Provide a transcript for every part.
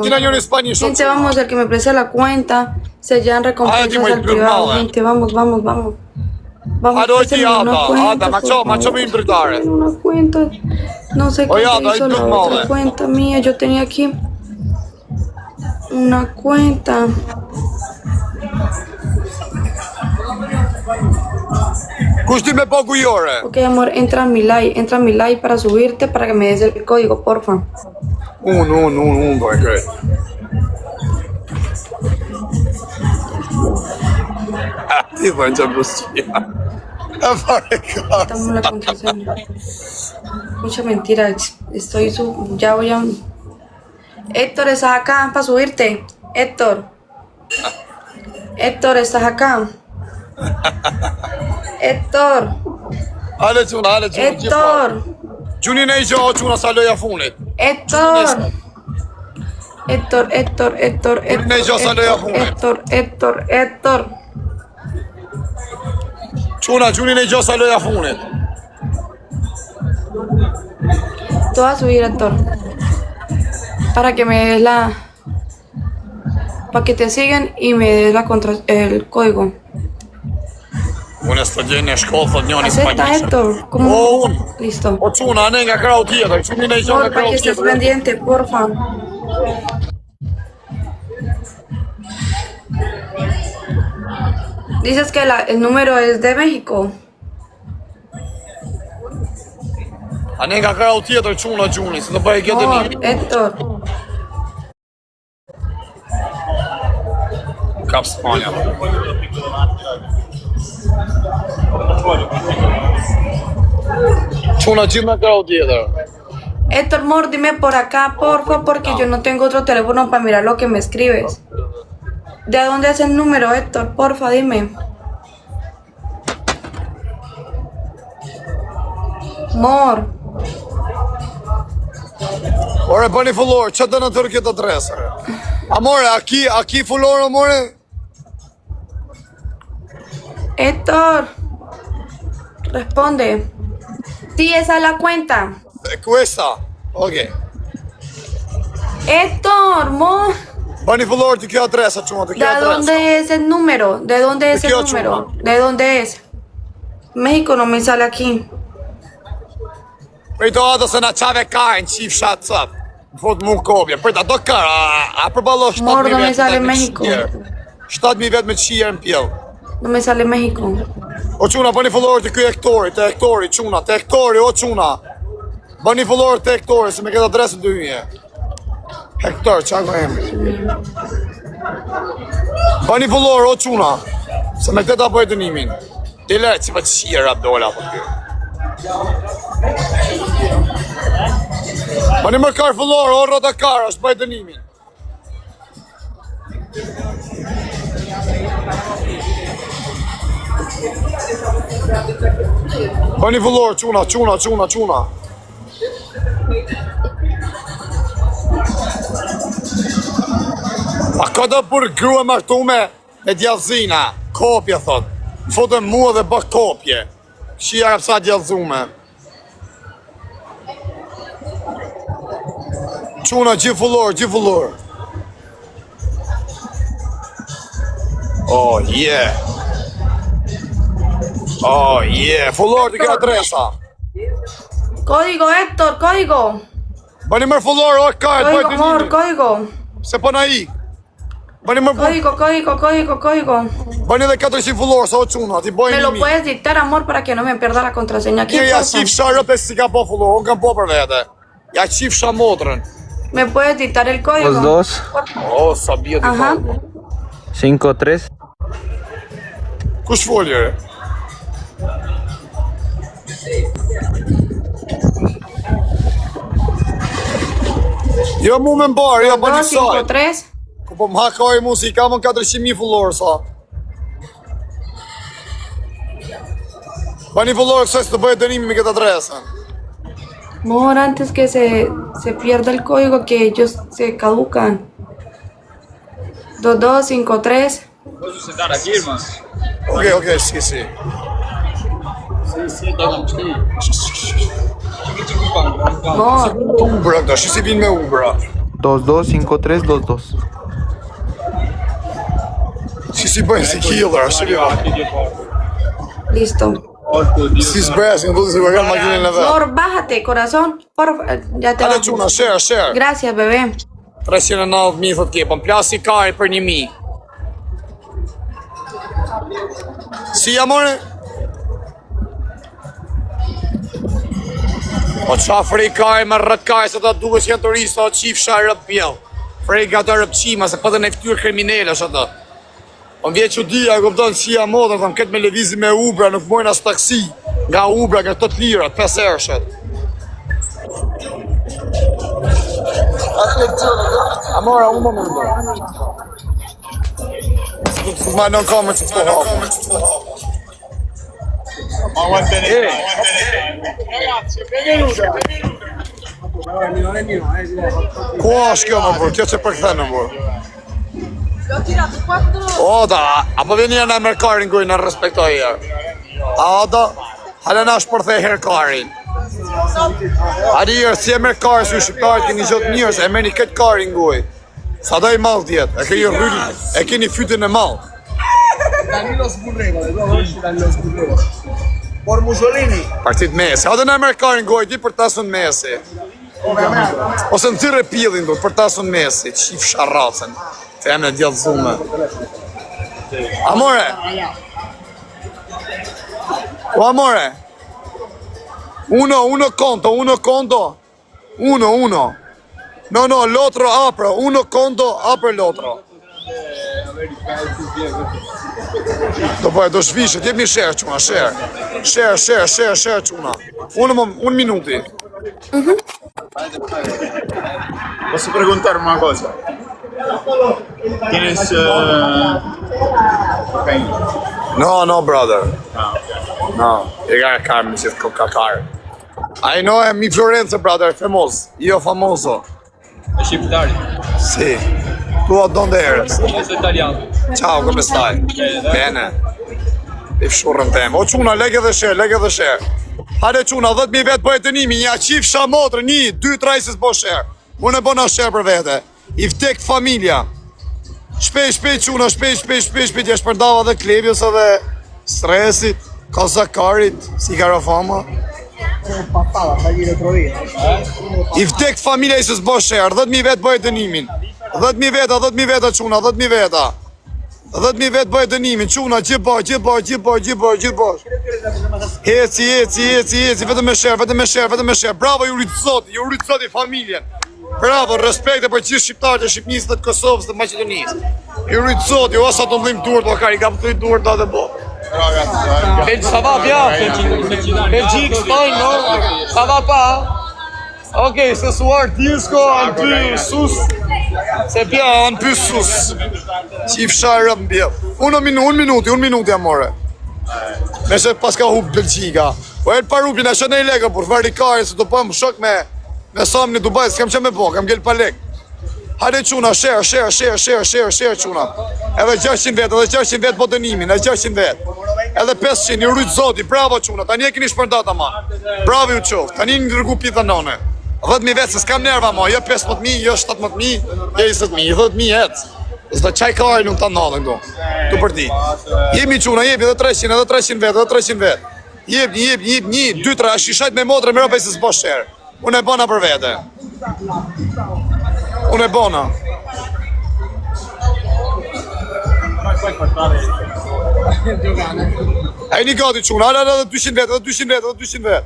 Gente, vamos, el que me preste la cuenta, se llevan recompensas al privado. Gente, vamos. Vamos, préstame una cuenta, una cuenta. No sé qué hizo la otra cuenta mía. Yo tenía aquí una cuenta. Ok, amor, entra a mi live para subirte para que me des el código, porfa. Dame la contraseña. Mucha mentira, ya voy a... Héctor, ¿estás acá para subirte? Héctor, ¿estás acá? Héctor. Gjuni në i gjo, quna sa loja funit. Héctor. Quna, gjuni në i gjo sa loja funit. Te voy a subir, Héctor. Para que me des la... Para que te sigan y me des el código. Unë së të gjenë në shkollë, thot njëni Acepta, Héctor. ¿Cómo? unë. Listo. O quna, ne nga krau tjetër, quni në i gjo nga Para krau que estés tjetër. pendiente, porfa. Dices que el número es de México. A ne nga krau tjetër, quna gjuni, se të bëjë këtë Oh, një. Héctor. Kap Spanja. Quna gjithë nga krau tjetër. Héctor, amor, dime por acá, porfa, porque yo no tengo otro teléfono para mirar lo que me escribes. ¿De dónde es el número, Héctor? Porfa, dime. Amor. Ore, bëni fullor, që të në tërë këtë adresë? Amore, a ki fullor, amore? Héctor. Responde. Sí, esa es la cuenta. Questa? Ok. Héctor, amor. Bëni fullor të kjo adresa, quna, të kjo ¿De adresa. dónde es el número? ¿De dónde es ¿De el qué número? ocho? ¿De dónde es? México no me sale aquí. Për do ato se na qave kajnë, qif shatë cëp. Në fund mund kopje. Për do kërë, a përbalo 7.000 Mordo, me vetë sale me Mexico. qirë. 7.000 vetë me qirë në pjellë. No me sale México. O quna, bëni fullor të kjo Hektori, quna, të Hektori, o quna. Bëni fullor të Hektori, se me këtë adresën të hyje. Hektor, qa ko emri? Bëni fullor, o quna, se me këtë ta bëjë dënimin. Dile, që për qirë rap dola për kjo. Bëni më karë fullor, o rrota karë, është bëjë dënimin. Bëni fullor, quna. A ka da për grua martume me djallëzina, kopje thot. Fotën mua dhe bë kopje. Shia ka pësa djallëzume. Quna, gjithë fullor. Oh, yeah. Fullor të kjo adresa. Código, Héctor, código. Bëni mërë fullor, o kajt, bëjt Código, amor, dënimin. código. Se pëna i. Bëni mërë Código. Bëni dhe 400 fullor, sa o quna, ti bëjnë Me lo nimi. puedes dictar, amor, para que no me pierda la contraseña aquí. Një ja porfa? qif sharëp e si ka po fullor, unë kam po për vete. Ja qif shamotrën. ¿Me puedes dictar el código? Los dos, O, sa bje t'i Ajá. falë. 5-3. Kush foljere? Jo mu me mbarë, jo bëni saj. 253. Ku po më hakaj mu si ka më 400.000 fullorë sa. Bëni fullorë kësaj së të bëjë dënimi me këtë adresën. Amor, antes que se pierda el código, que ellos se caducan. 2253. Ok, si. Amor, Ubra këta, shi si vinë me ubra. 225322. Si bëjnë si killer, Listo. si s'bresin, du të si përgan makinën e vetë. Flor, bájate, corazón. Ya te Hale bajo. quna, share. Gracias, bebé. 390.000 thot kepën, plasi kari për 1.000. Si amore? Po qa frej kari me rrët kari, se ta duke që janë turista o qifsha rëp pjell. Frej ka të rëpqima, se pëtën e ftyrë kriminele, shë të. Po më vjetë që dhja, e kuptonë si amodër, thëmë këtë me levizi me Ubra, nuk mojnë as taksi. Nga Ubra, nga të të lirat, 5 ershet. Amora, unë më më ndoj. Ma non come ci sto Qua është kjo më bërë, kjo që për këthe në bërë. O da, apo vjen një në merkarin gujë në respektoj herë. A da, hale na shpërthej herë karin. Adi jërë, si e merkarin së shqiptarit këni gjotë njërës, e meni këtë karin gujë. Sa da i malë djetë, e keni rrylli, e keni fytin e malë. Danilo Sburrego, Danilo Sburrego. Por Mussolini. Partit Mesi, a dhe në merkarin gujë, di për tasën Mesi. Ose në tyre pillin do, për tasën Mesi, qif sharracen. Të jam në djallë zume. Amore! O amore! Uno conto. Uno. No, l'otro apro. Uno conto, apro l'otro. Do shvishet, jep një share quna, share. Share quna. Un minuti. Posso preguntare una cosa? ¿Tienes cocaína? No, brother. Ah, ok. No, e ka karë me qëtë kokakar. I know mi Florenza, brother, io famoso. È shqiptari, Si, tu a donde eres? io sono italiano. Ciao, come stai? Bene. I fshurën tem. O quna, leg edhe share. Hale quna, 10.000 vetë bëjë dënimi, një qif shamotrë, 1, 2, 3 se s'bo share. Unë e bona share për vete. I vdek familja. Shpejt quna, shpejt, ja shpërdava dhe klebjës edhe stresit, kazakarit, si karafama. I vdek familja i se s'bo share, 10.000 vetë bëjë dënimin. 10.000 veta quna, 10.000 veta. 10.000 vetë bëjë dënimin, quna, gjithë bash. Heci, vetëm me share. Bravo, ju rritë familjen. Bravo, respekte për gjithë shqiptarët e Shqipnisë dhe të Kosovës dhe Maqedonisë. Ju rritë zoti, o sa të ndhim durët, o kari, ka pëtëri durët da dhe bo. Ça va bien? Belgique, Spain, no? Ça va pas? Ok, ce soir, disco, un peu sus. C'est bien, un peu sus. Qif sharë më bjë. Un minuti, amore. Me se pas ka hub Belgjika. Po e të parupin e shënë e lega, për varri karin, se të pëmë shok me samë një Dubai, s'kam që me po, kam gel pa leg. Hajde quna, share quna. Edhe 600 vetë po dënimin, edhe 600 vetë. Edhe 500, një rrujtë zoti, bravo quna, tani e keni shpërndata ma. Bravo ju qoftë, tani një rrgu pita none. 10.000 vetë, se s'kam nerva ma, jo 15.000, jo 17.000, jo 20.000, 10.000 jetë. Zdo qaj karin unë të nalën do, tu për ti. Jemi quna, jebi edhe 300 vetë. Jep, 1, 2, 3, shishajt me motre, me rope se s'bo share. Unë e bona për vete. E një gati quna, edhe 200 vetë.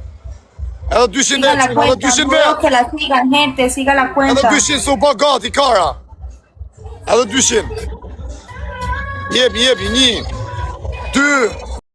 Edhe 200 Siga la vetë, cuenta, edhe 200 bro, vetë. que la sigan, gente, siga la Edhe cuenta. 200 su pa gati, kara. Edhe 200. Jebi, 1, 2,